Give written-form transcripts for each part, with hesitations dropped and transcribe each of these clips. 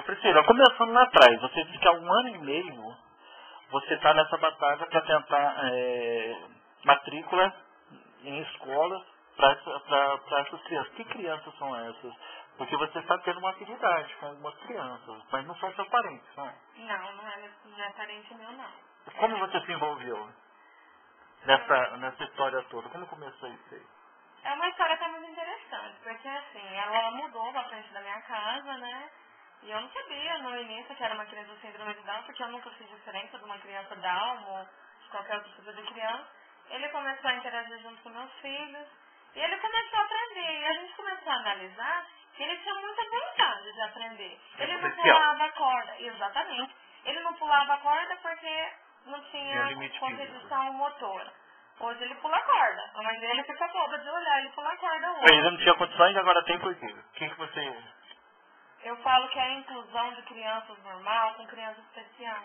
Priscila, começando lá atrás, você disse que há 1 ano e meio você está nessa batalha para tentar matrícula em escolas para essas crianças. Que crianças são essas? Porque você está tendo uma afinidade com algumas crianças, mas não são seus parentes, não é? Não é parente meu, não. Como você se envolveu nessa história toda? Como começou isso aí? É uma história até muito interessante, porque assim, ela mudou pra frente da minha casa, né? E eu não sabia no início que era uma criança com síndrome de Down, porque eu nunca fiz diferença de uma criança Down ou de qualquer outro tipo de criança. Ele começou a interagir junto com meus filhos e ele começou a aprender. E a gente começou a analisar que ele tinha muita vontade de aprender. Ele não pulava a corda, exatamente. Ele não pulava a corda porque não tinha constituição motora. Hoje ele pula a corda. A mãe dele fica boba de olhar ele pular a corda hoje. Ele não tinha condições e agora tem por quê? O que você... Eu falo que é a inclusão de crianças normal com crianças especial.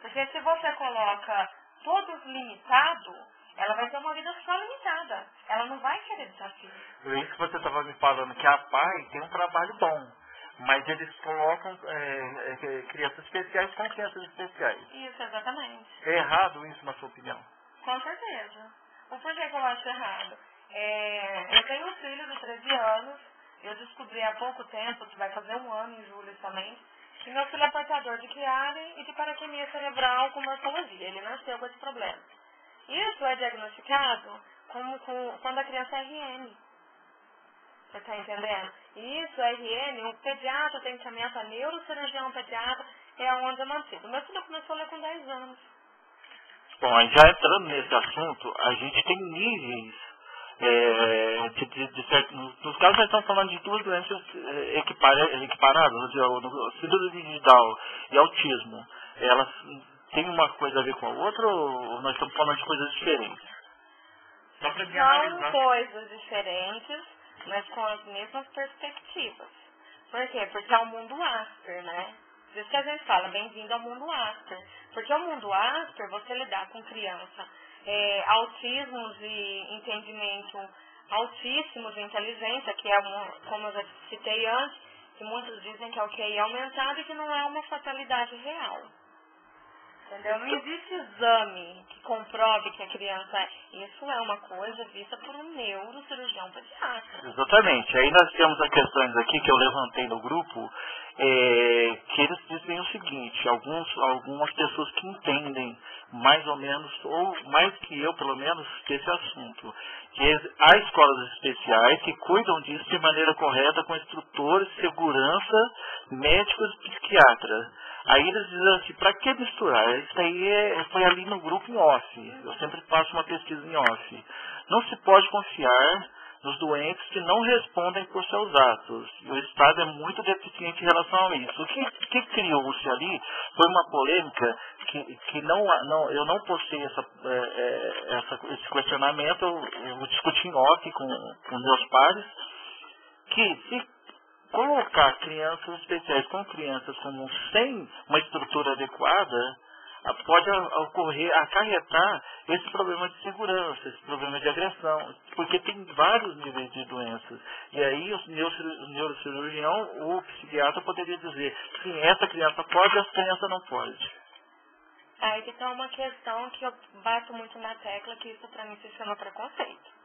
Porque se você coloca todos limitados, ela vai ter uma vida só limitada. Ela não vai querer desafio. Por isso que você estava me falando que a PAI tem um trabalho bom, mas eles colocam crianças especiais com crianças especiais. Isso, exatamente. É errado isso, na sua opinião? Com certeza. O porquê que eu acho errado? Eu tenho um filho de 13 anos, eu descobri há pouco tempo, que vai fazer 1 ano em julho somente, que meu filho é portador de Chiari e de paraquemia cerebral com morfologia. Ele nasceu com esse problema. Isso é diagnosticado quando a criança é RN. Você está entendendo? Isso, RN, o pediatra tem que encaminhar para neurocirurgião pediatra, é onde é mantido. Meu filho começou a ler com 10 anos. Bom, já entrando nesse assunto, a gente tem níveis, nos casos nós estamos falando de 2 doenças equiparadas, o síndrome de Down e autismo. Elas têm uma coisa a ver com a outra ou nós estamos falando de coisas diferentes? Só para São coisas diferentes, mas com as mesmas perspectivas. Por quê? Porque é o mundo Asper, né? Por isso que a gente fala, bem-vindo ao mundo Asper. Porque o mundo Asper, você lidar com criança, autismo de entendimento altíssimo de inteligência, que é, como eu já citei antes, que muitos dizem que é o QI aumentado e que não é uma fatalidade real. Entendeu? Não existe exame que comprove que a criança é. Isso é uma coisa vista por um neurocirurgião pediatra. Exatamente. Aí nós temos as questões aqui que eu levantei no grupo, que eles dizem o seguinte, algumas pessoas que entendem mais ou menos, ou mais que eu pelo menos, desse assunto. Que há escolas especiais que cuidam disso de maneira correta com instrutores, segurança, médicos e psiquiatras. Aí eles dizem assim, para que misturar? Isso aí foi ali no grupo em off. Eu sempre faço uma pesquisa em off. Não se pode confiar nos doentes que não respondem por seus atos. E o Estado é muito deficiente em relação a isso. O que criou-se ali foi uma polêmica que eu não postei esse questionamento, eu discuti em off com meus pares, que se colocar crianças especiais com crianças sem uma estrutura adequada, pode acarretar esse problema de segurança, esse problema de agressão, porque tem vários níveis de doenças. E aí o neurocirurgião, o psiquiatra poderia dizer, sim, essa criança pode, essa criança não pode. Aí que tá uma questão que eu bato muito na tecla, que isso para mim se chama preconceito.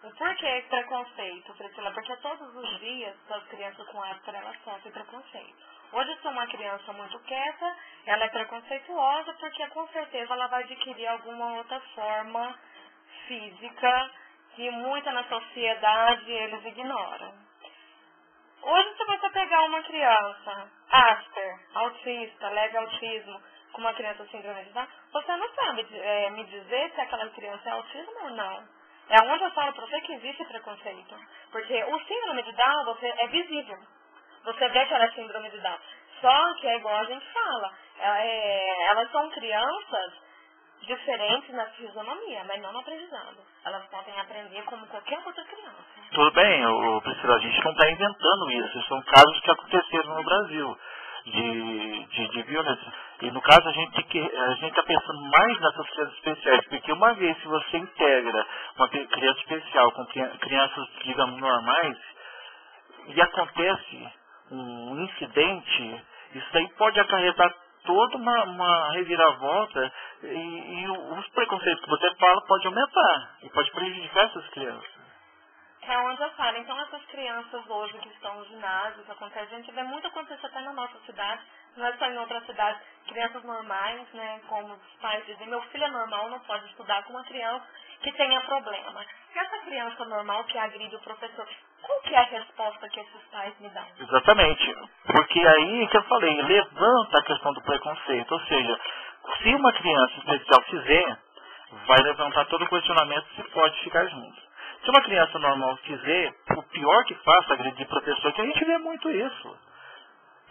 O porquê preconceito, Priscila? Porque todos os dias as crianças com Asper elas sofrem preconceito. Hoje, se uma criança muito quieta, ela é preconceituosa porque com certeza ela vai adquirir alguma outra forma física que muita na sociedade eles ignoram. Hoje, se você pegar uma criança Asper, autista, leve autismo, com uma criança síndrome de Down, você não sabe me dizer se aquela criança é autismo ou não. É onde eu falo para você que existe preconceito. Porque o síndrome de Down é visível. Você vê que ela é síndrome de Down. Só que é igual a gente fala. Elas são crianças diferentes na fisionomia, mas não no aprendizado. Elas podem aprender como qualquer outra criança. Tudo bem, Priscila, a gente não está inventando isso. São casos que aconteceram no Brasil de violência. E no caso a gente está pensando mais nessas crianças especiais, porque uma vez que você integra uma criança especial com crianças, digamos, normais, e acontece um incidente, isso aí pode acarretar toda uma reviravolta e os preconceitos que você fala pode aumentar e pode prejudicar essas crianças. É onde eu falo. Então, essas crianças hoje que estão nos ginásios, acontece, a gente vê muito acontecer até na nossa cidade, não é só em outras cidades, crianças normais, né, como os pais dizem, meu filho é normal, não pode estudar com uma criança que tenha problema. E essa criança normal que agride o professor, qual que é a resposta que esses pais me dão? Exatamente, porque aí que eu falei, levanta a questão do preconceito, ou seja, se uma criança especial fizer, vai levantar todo o questionamento se pode ficar junto. Se uma criança normal fizer, o pior que faça, agredir professor, que a gente vê muito isso.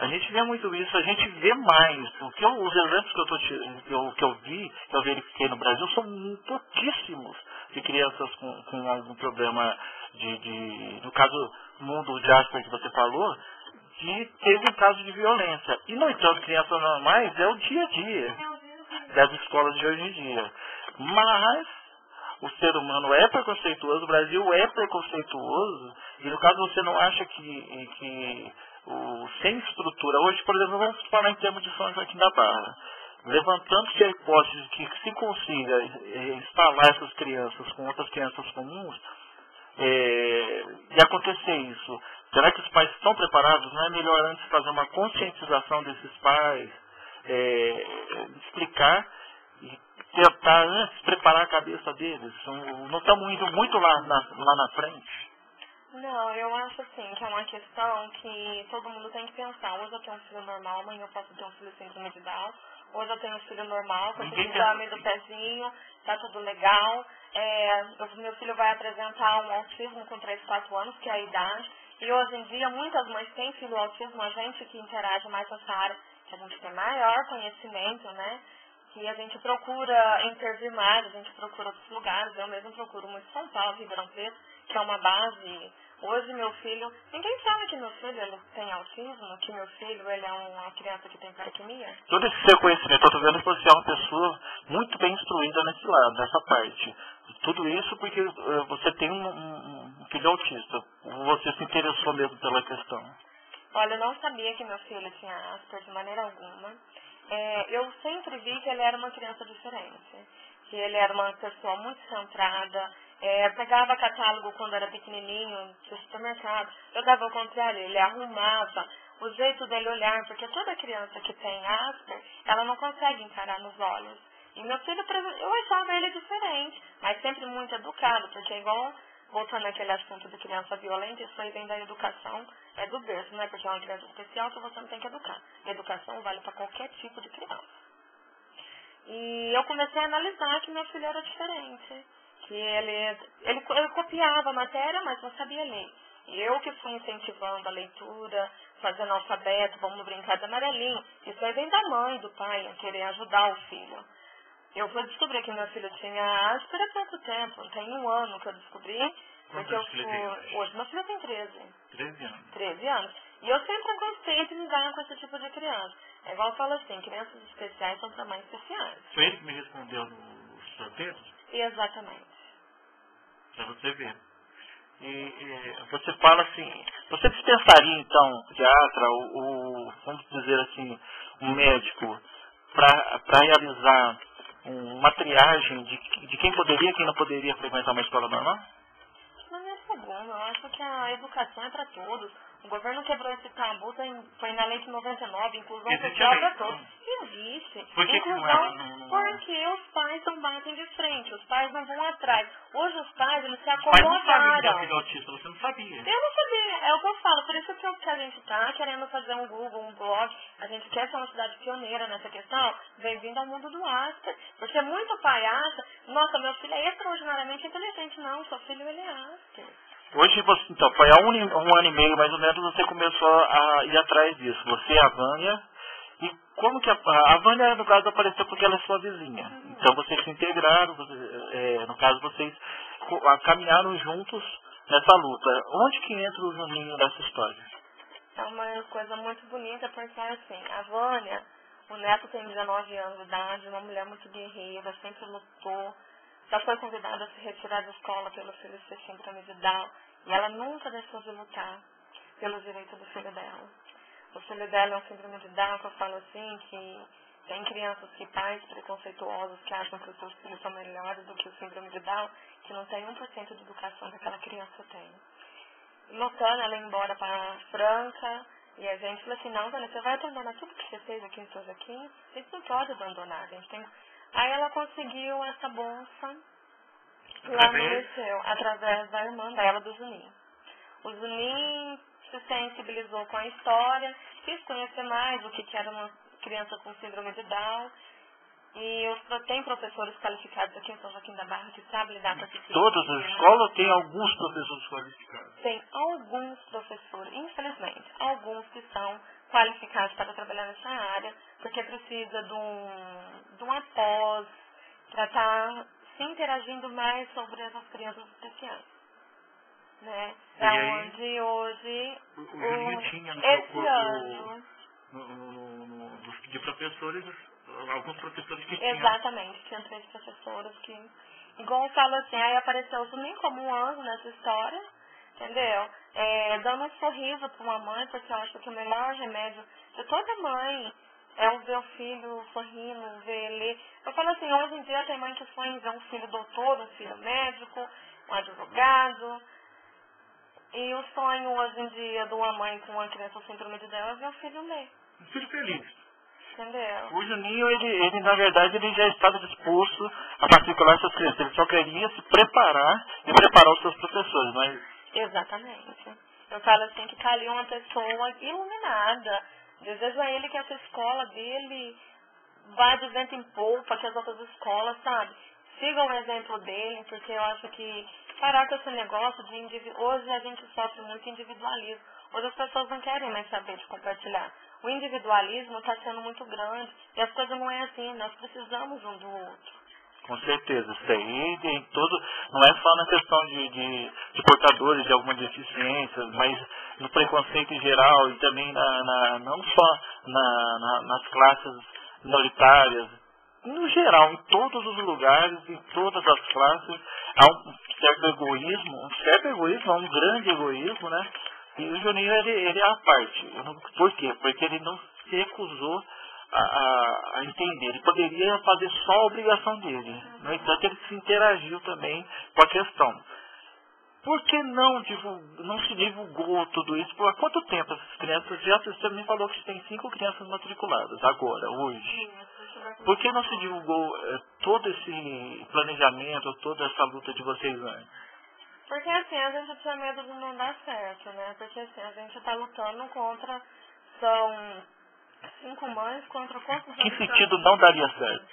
A gente vê muito isso, a gente vê mais. Os exemplos que eu vi, que eu verifiquei no Brasil, são pouquíssimos de crianças com algum problema no caso, mundo de Asperger que você falou, teve um caso de violência. E, no entanto, crianças normais é o dia a dia das escolas de hoje em dia. Mas o ser humano é preconceituoso, o Brasil é preconceituoso, e no caso você não acha que sem estrutura, hoje, por exemplo, vamos falar em termos de São Joaquim da Barra, levantando-se a hipótese de que se consiga instalar essas crianças com outras crianças comuns, e acontecer isso, será que os pais estão preparados? Não é melhor antes fazer uma conscientização desses pais, explicar e tentar antes preparar a cabeça deles? Não estamos indo muito lá na frente. Não, eu acho assim que é uma questão que todo mundo tem que pensar. Hoje eu tenho um filho normal, amanhã eu posso ter um filho síndrome de Down. Hoje eu tenho um filho normal, com esse exame do pezinho, tá tudo legal. Meu filho vai apresentar um autismo com 3, 4 anos, que é a idade. E hoje em dia muitas mães têm filho autismo, a gente que interage mais nessa área, que a gente tem maior conhecimento, né? Que a gente procura intervir mais, a gente procura outros lugares. Eu mesmo procuro muito São Paulo, Ribeirão Preto, que é uma base. Hoje meu filho, ninguém sabe que meu filho ele tem autismo, que meu filho ele é uma criança que tem parquimia. Todo esse seu conhecimento, eu estou vendo que você é uma pessoa muito bem instruída nesse lado, nessa parte. Tudo isso porque você tem um filho autista. Você se interessou mesmo pela questão. Olha, eu não sabia que meu filho tinha Asperger de maneira alguma. Eu sempre vi que ele era uma criança diferente, que ele era uma pessoa muito centrada, pegava catálogo quando era pequenininho, do supermercado, jogava ao contrário, ele arrumava, o jeito dele olhar, porque toda criança que tem Asperger, ela não consegue encarar nos olhos. E meu filho, eu achava ele diferente, mas sempre muito educado, porque igual, voltando àquele assunto de criança violenta, isso aí vem da educação, do berço, né? Porque é uma criança especial que você não tem que educar. A educação vale para qualquer tipo de criança. E eu comecei a analisar que meu filho era diferente. Que ele copiava a matéria, mas não sabia ler. E eu que fui incentivando a leitura, fazendo alfabeto, vamos brincar de amarelinho. Isso aí vem da mãe, do pai, a querer ajudar o filho. Eu fui descobrir que meu filho tinha Asperger há pouco tempo, tem 1 ano que eu descobri. Porque hoje meu filho tem 13. 13 anos. 13 anos. E eu sempre gostei de lidar com esse tipo de criança. É igual eu falo assim, crianças especiais são para mães especiais. Foi ele que me respondeu no sorteio? Exatamente. Para você ver. E você fala assim, você dispensaria então um psiquiatra ou vamos dizer assim, um médico para realizar uma triagem de quem poderia e quem não poderia frequentar uma escola normal? Não é problema, eu acho que a educação é para todos. O governo quebrou esse tabu, foi na lei de 99, inclusão social para todos. Existe. Por que inclusão, porque os pais não batem de frente, os pais não vão atrás. Hoje os pais, eles se acomodaram. Mas não sabia que autista, você não sabia. Eu não sabia, é o que eu falo, por isso que a gente está querendo fazer um Google, um blog, a gente quer ser uma cidade pioneira nessa questão, bem-vindo ao mundo do Asper. Porque muito pai acha, nossa, meu filho é extraordinariamente inteligente. Não, seu filho ele é Asper. Hoje, então, foi há um ano e meio, mais ou menos, você começou a ir atrás disso. Você e a Vânia. E como que a Vânia, no caso, apareceu porque ela é sua vizinha. Então, vocês se integraram, no caso, vocês caminharam juntos nessa luta. Onde que entra o Juninho nessa história? É uma coisa muito bonita, porque, assim, a Vânia, o neto tem 19 anos de idade, uma mulher muito guerreira, sempre lutou. Já foi convidada a se retirar da escola pelo filho ser síndrome de Down. E ela nunca deixou de lutar pelo direito do filho dela. o filho dela é um síndrome de Down, que eu falo assim, que tem crianças que pais preconceituosos que acham que os seus filhos são melhores do que o síndrome de Down, que não tem 1% de educação que aquela criança tem. Notando ela ir embora para Franca, e a gente falou assim, não, Dona, você vai abandonar tudo que você fez aqui em São Joaquim? A gente não pode abandonar, a gente tem... Aí ela conseguiu essa bolsa lá no liceu, através da irmã dela, do Juninho. O Juninho se sensibilizou com a história, quis conhecer mais o que era uma criança com síndrome de Down. E tem professores qualificados aqui em São Joaquim da Barra que sabem lidar com esse tipo. Todas as escolas têm alguns professores qualificados? Tem alguns professores, infelizmente, alguns que são qualificados para trabalhar nessa área, porque precisa de um após para estar se interagindo mais sobre essas crianças especiais. Né? É onde hoje, esse ano... de professores, alguns professores que tinham. Exatamente, tinha 3 professoras que, igual eu falo assim, aí apareceu o Juninho como um anjo nessa história, entendeu? Dando um sorriso para uma mãe, porque eu acho que o melhor remédio de toda mãe é o ver o filho sorrindo, ver ele. Eu falo assim, hoje em dia tem mãe que sonha em ver um filho doutor, um filho médico, um advogado. E o sonho hoje em dia de uma mãe com uma criança com síndrome de Down é ver o filho ler. Um filho feliz. Entendeu? O Juninho, ele na verdade, ele já estava disposto a matricular essas crianças. Ele só queria se preparar e preparar os seus professores, mas... Exatamente. Eu falo assim que tá ali uma pessoa iluminada. Desejo a ele que essa escola dele vá de vento em polpa, que as outras escolas, sabe, sigam o exemplo dele, porque eu acho que parar com esse negócio de hoje a gente sofre muito individualismo. Hoje as pessoas não querem mais saber de compartilhar. O individualismo está sendo muito grande e as coisas não é assim, nós precisamos um do outro. Com certeza, isso aí tem todo, não é só na questão de portadores de alguma deficiência, mas no preconceito em geral e também não só nas classes minoritárias, no geral, em todos os lugares, em todas as classes, há um certo egoísmo, um grande egoísmo, né? E o Juninho, ele é a parte. Por quê? Porque ele não se recusou a entender. Ele poderia fazer só a obrigação dele. No entanto, ele se interagiu também com a questão. Por que não se divulgou tudo isso? Por quanto tempo essas crianças? Já você me falou que tem 5 crianças matriculadas agora, hoje. Por que não se divulgou todo esse planejamento, toda essa luta de vocês antes? Porque assim, a gente tinha medo de não dar certo, né? Porque assim, a gente está lutando contra, são 5 mães contra quantos... Que sentido não daria certo?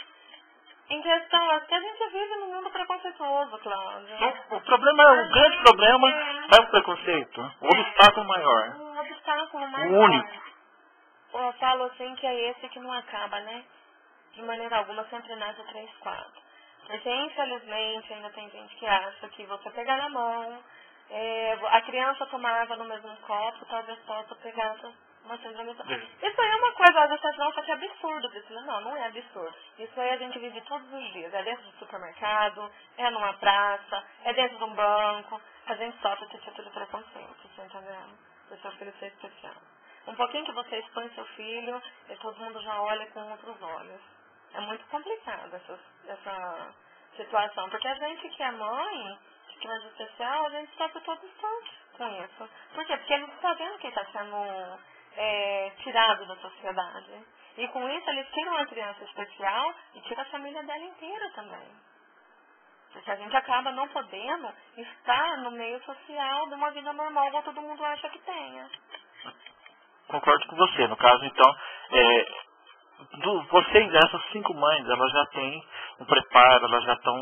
Em questão, é que a gente vive num mundo preconceituoso, Cláudia. O grande problema é o preconceito, o obstáculo maior. Um obstáculo maior. O único. Eu falo assim que é esse que não acaba, né? De maneira alguma, sempre nasce 3, 4. Porque, infelizmente, ainda tem gente que acha que você pegar na mão, a criança tomar água no mesmo copo, talvez possa pegar uma síndrome. Isso aí é uma coisa, às vezes você acha que é absurdo, Priscila. Não é absurdo. Isso aí a gente vive todos os dias. É dentro do supermercado, é numa praça, é dentro de um banco. A gente sofre esse tipo de preconceito, você entendendo? O seu filho ser especial. Um pouquinho que você expõe seu filho, e todo mundo já olha com outros olhos. É muito complicado essa situação, porque a gente que é mãe, de criança especial, a gente sofre todo instante com isso. Por quê? Porque eles estão vendo que está sendo tirado da sociedade. E com isso eles tiram a criança especial e tiram a família dela inteira também. Porque a gente acaba não podendo estar no meio social de uma vida normal, igual todo mundo acha que tenha. Concordo com você. No caso, então, vocês, essas 5 mães, elas já têm um preparo, elas já estão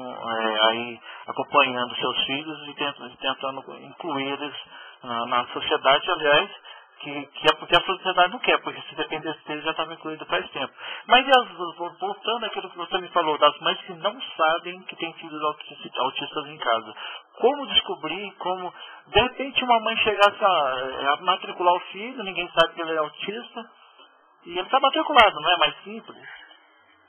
aí acompanhando seus filhos e tentando incluir eles na sociedade, aliás, que é porque a sociedade não quer, porque se dependesse deles já estava incluído faz tempo. Mas voltando àquilo que você me falou, das mães que não sabem que têm filhos autistas em casa. Como descobrir, de repente uma mãe chegasse a matricular o filho, ninguém sabe que ele é autista, e ele está matriculado, não é mais simples?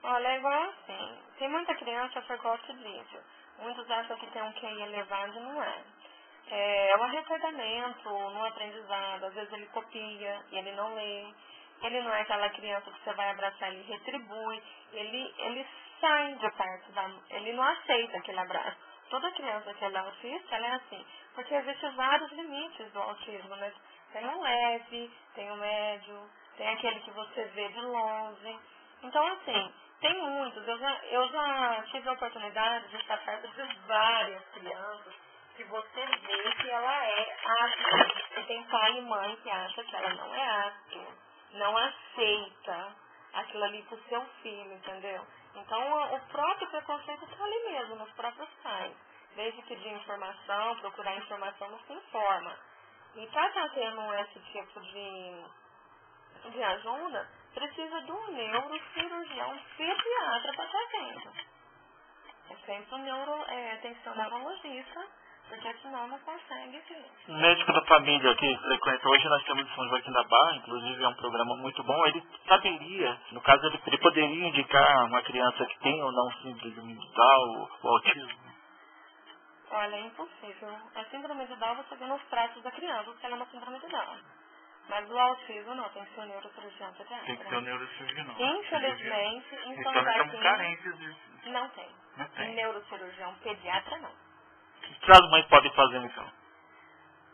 Olha, é igual assim. Tem muita criança que gosta disso. Muitos acham que tem um QI elevado e não é. É um retardamento no aprendizado. Às vezes ele copia e ele não lê. Ele não é aquela criança que você vai abraçar e retribui. Ele sai de perto ele não aceita aquele abraço. Toda criança que é autista, ela é assim. Porque existem vários limites do autismo, né? Tem o leve, tem o médio, tem aquele que você vê de longe. Então, assim, tem muitos. Eu já tive a oportunidade de estar perto de várias crianças que você vê que ela é áspera. E tem pai e mãe que acham que ela não é áspera, não aceita aquilo ali pro seu filho, entendeu? Então, o próprio preconceito está ali mesmo, nos próprios pais. Desde pedir informação, procurar informação, não se informa. E para estar tendo esse tipo de ajuda, precisa de um neurocirurgião pediatra para estar atento. É sempre tem que ser um neurologista, porque senão não consegue ver. O médico da família que frequenta, hoje nós temos em São Joaquim da Barra, inclusive é um programa muito bom, ele saberia, no caso ele poderia indicar uma criança que tem ou não síndrome de Down ou autismo? Olha, é impossível. A síndrome de Down você vê nos traços da criança, porque ela é uma síndrome de Down. Mas o autismo não, tem que ser o neurocirurgião pediatra. Tem que ser o neurocirurgião. Infelizmente, em São Então, Joaquim, carentes disso. não tem. Não tem. Neurocirurgião pediatra, não. O que as mães podem fazer, então?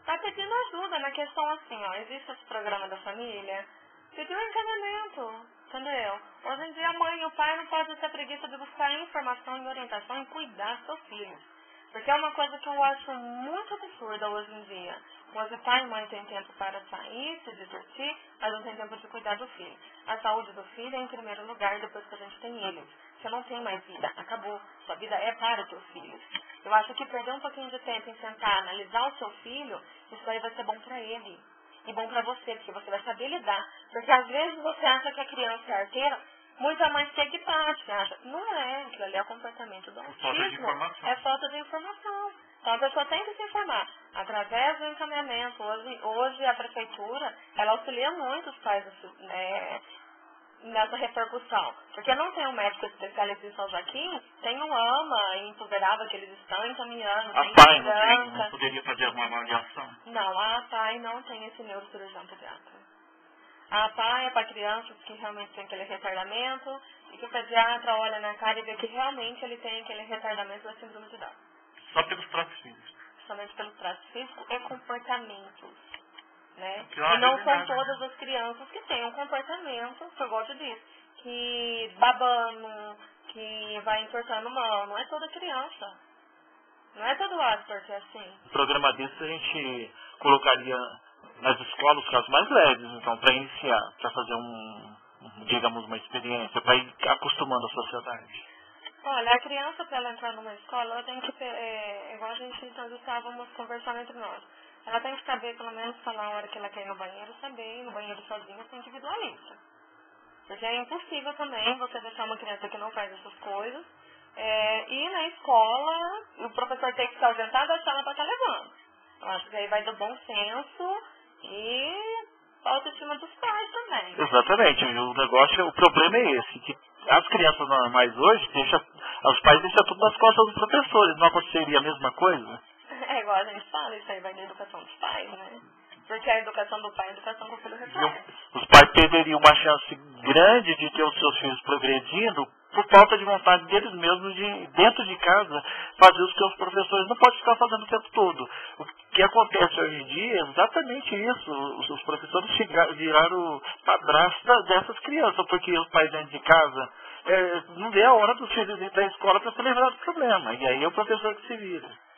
Tá pedindo ajuda na questão assim, ó. Existe esse programa da família, pediu um encaminhamento, entendeu? Hoje em dia a mãe e o pai não podem ter preguiça de buscar informação e orientação e cuidar dos seus filhos. Porque é uma coisa que eu acho muito absurda hoje em dia. Hoje pai e mãe têm tempo para sair, se divertir, mas não tem tempo de cuidar do filho. A saúde do filho é em primeiro lugar depois que a gente tem ele. Você não tem mais vida, acabou. Sua vida é para os seus filhos. Eu acho que perder um pouquinho de tempo em sentar, analisar o seu filho, isso aí vai ser bom para ele. E bom para você, porque você vai saber lidar. Porque às vezes você acha que a criança é arteira, muita mãe chega e parte, acha. Não é, aquilo ali é o comportamento do autismo. Falta de informação. É falta de informação. Então a pessoa tem que se informar. Através do encaminhamento, hoje a prefeitura, ela auxilia muito os pais nessa repercussão. Porque não tem um médico especialista em São Joaquim, tem um AMA em Tuverava que eles estão encaminhando. A PAI não poderia fazer alguma avaliação? Não, a PAI não tem esse neurocirurgião pediatra. A PAI é para crianças que realmente têm aquele retardamento e que o pediatra olha na cara e vê que realmente ele tem aquele retardamento da síndrome de Down. Só pelos traços físicos? Somente pelos traços físicos e comportamentos. Né? E não são todas as crianças que têm um comportamento, que eu gosto disso, que babando, que vai entortando mão. Não é toda criança. Não é todo Asper que é assim. No programa desse a gente colocaria nas escolas os casos mais leves, então, para iniciar, para fazer digamos, uma experiência, para ir acostumando a sociedade. Olha, a criança, para ela entrar numa escola, ela tem que ter, igual a gente então estávamos conversando entre nós, ela tem que saber, pelo menos, falar a hora que ela quer ir no banheiro, saber ir no banheiro sozinha, ser individualista. Porque é impossível também você deixar uma criança que não faz essas coisas, ir na escola, o professor tem que se ausentar da sala para estar levando. Eu acho que aí vai do bom senso e a autoestima dos pais também. Exatamente, o problema é esse, que as crianças normais hoje, os pais deixam tudo nas costas dos professores, não aconteceria a mesma coisa? É igual a gente fala, isso aí vai da educação dos pais, né? Porque a educação do pai é a educação que o filho reflete. Os pais perderiam uma chance grande de ter os seus filhos progredindo por falta de vontade deles mesmos de, dentro de casa, fazer os que os professores não podem ficar fazendo o tempo todo. O que acontece hoje em dia é exatamente isso. Os professores viraram padrastas dessas crianças, porque os pais dentro de casa não vê a hora dos filhos ir para a escola para se livrar do problema. E aí é o professor que se vira.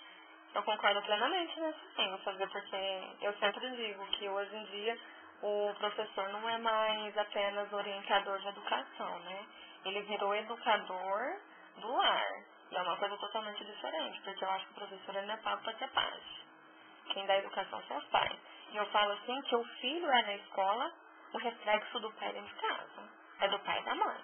Eu concordo plenamente nesse sim, sabe? Porque eu sempre digo que hoje em dia o professor não é mais apenas orientador de educação, né? Ele virou educador do lar. E é uma coisa totalmente diferente, porque eu acho que o professor não é pago para ser pai. Quem dá educação são os pais. E eu falo assim que o filho é na escola o reflexo do pai dentro de casa. É do pai e da mãe.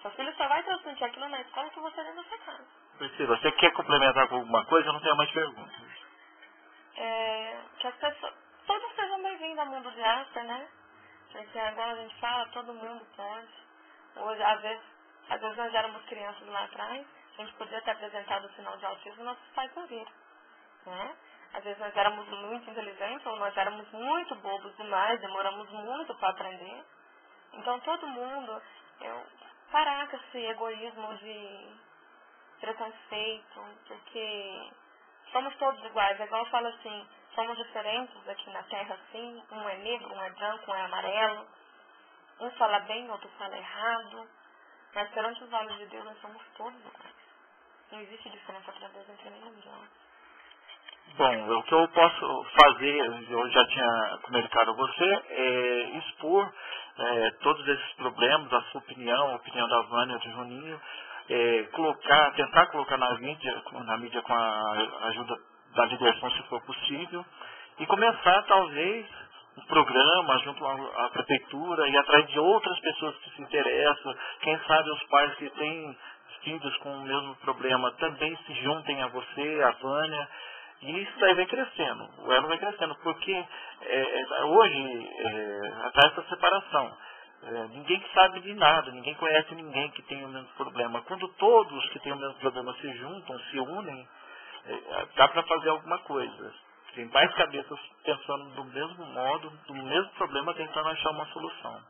Seu filho só vai transmitir aquilo na escola que você dentro da sua casa. Priscila, você quer complementar com alguma coisa? Eu não tenho mais perguntas. Que as pessoas, todos sejam bem-vindos ao mundo de Asper, né? Porque agora a gente fala, todo mundo pode. Hoje, às vezes nós éramos crianças lá atrás, a gente podia ter apresentado o sinal de autismo e nossos pais não viram. né? Às vezes nós éramos muito inteligentes ou nós éramos muito bobos demais, demoramos muito para aprender. Então todo mundo, parar com esse egoísmo de preconceito, porque somos todos iguais. É igual eu falo assim, somos diferentes aqui na Terra, assim, um é negro, um é branco, um é amarelo, um fala bem, outro fala errado, mas perante os olhos de Deus nós somos todos iguais. Não existe diferença para Deus entre nenhum de nós. Bom, o que eu posso fazer, eu já tinha comunicado a você, é expor todos esses problemas, a sua opinião, a opinião da Vânia, do Juninho, tentar colocar na mídia com a ajuda da direção, se for possível, e começar, talvez, um programa junto à prefeitura e atrás de outras pessoas que se interessam, quem sabe os pais que têm filhos com o mesmo problema também se juntem a você, a Vânia. E isso aí vai crescendo, o elo vai crescendo, porque hoje, até essa separação, ninguém sabe de nada, ninguém conhece ninguém que tem o mesmo problema. Quando todos que têm o mesmo problema se juntam, se unem, dá para fazer alguma coisa. Tem mais cabeças pensando do mesmo modo, do mesmo problema, tentando achar uma solução.